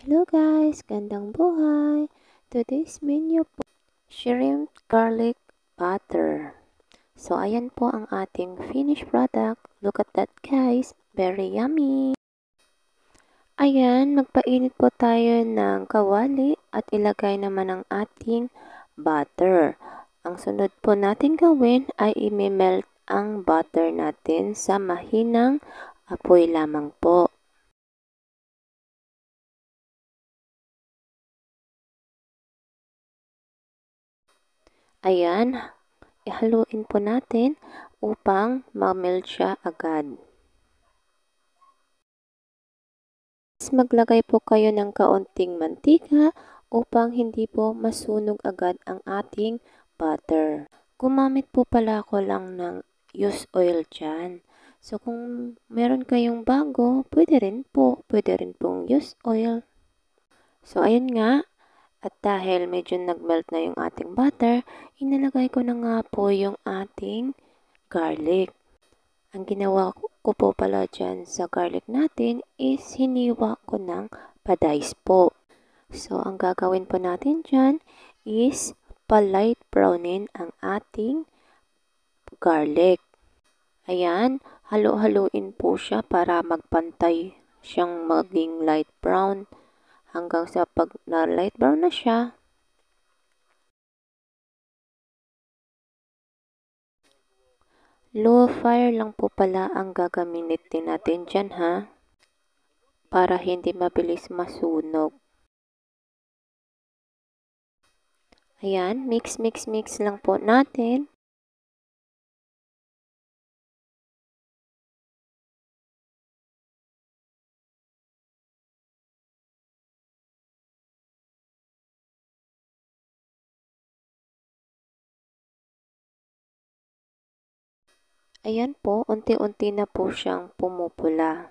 Hello guys, gandang buhay! Today's menu po, shrimp garlic butter. So ayan po ang ating finished product. Look at that guys, very yummy! Ayan, magpainit po tayo ng kawali at ilagay naman ang ating butter. Ang sunod po natin gawin ay i-melt ang butter natin sa mahinang apoy lamang po. Ayan, ihaluin po natin upang ma-melt siya agad. Maglagay po kayo ng kaunting mantika upang hindi po masunog agad ang ating butter. Gumamit po pala ako lang ng used oil dyan. So kung meron kayong bago, pwede rin pong used oil. So ayun nga, at dahil medyo nagmelt na yung ating butter, inilagay ko na nga po yung ating garlic. Ang ginawa ko po pala dyan sa garlic natin is hiniwa ko ng pa-dice po. So ang gagawin po natin dyan is pa-light brownin ang ating garlic. Ayan, halo-haluin po siya para magpantay siyang maging light brown. Hanggang sa pag na light brown na siya, low fire lang po pala ang gagamitin natin dyan ha, para hindi mabilis masunog. Ayan, mix lang po natin. Ayan po, unti-unti na po siyang pumupula.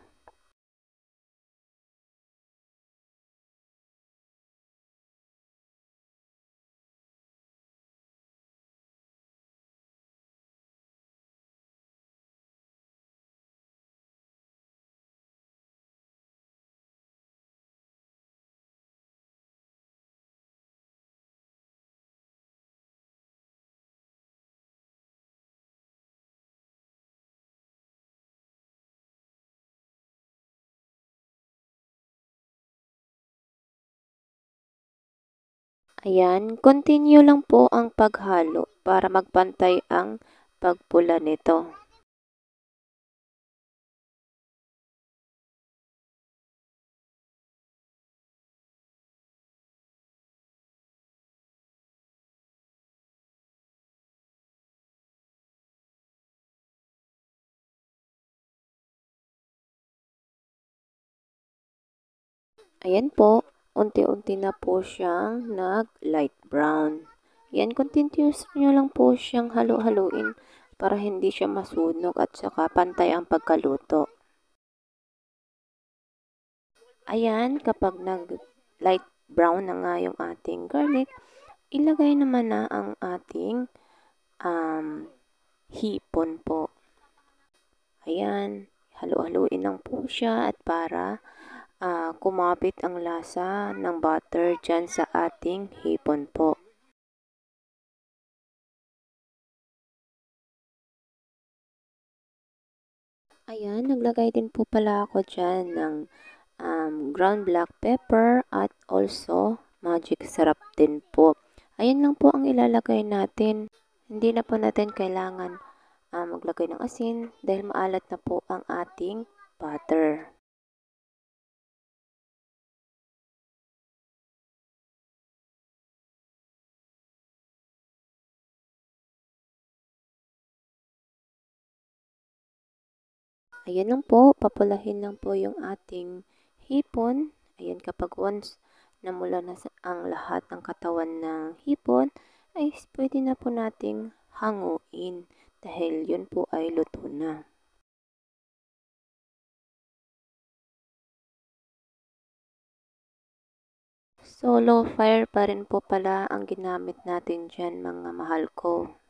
Ayan, continue lang po ang paghalo para magpantay ang pagpula nito. Ayan po, unti-unti na po siyang nag-light brown. Yan, continuous nyo lang po siyang halo-haluin para hindi siya masunog at saka pantay ang pagkaluto. Ayan, kapag nag-light brown na nga yung ating garlic, ilagay naman na ang ating hipon po. Ayan, halo-haluin lang po siya at para kumapit ang lasa ng butter dyan sa ating hipon po. Ayan, naglagay din po pala ako dyan ng ground black pepper at also magic sarap din po. Ayan lang po ang ilalagay natin. Hindi na po natin kailangan maglagay ng asin dahil maalat na po ang ating butter. Ayan lang po, papulahin lang po yung ating hipon. Ayan, kapag once namula na ang lahat ng katawan ng hipon, ay pwede na po nating hanguin dahil yun po ay luto na. So, low fire pa rin po pala ang ginamit natin dyan mga mahal ko.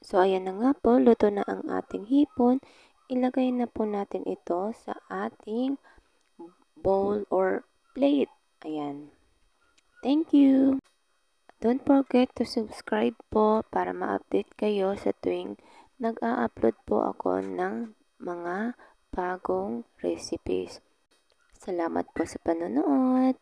So ayan na nga po, luto na ang ating hipon. Ilagay na po natin ito sa ating bowl or plate. Ayan. Thank you! Don't forget to subscribe po para ma-update kayo sa tuwing nag-a-upload po ako ng mga bagong recipes. Salamat po sa panonood!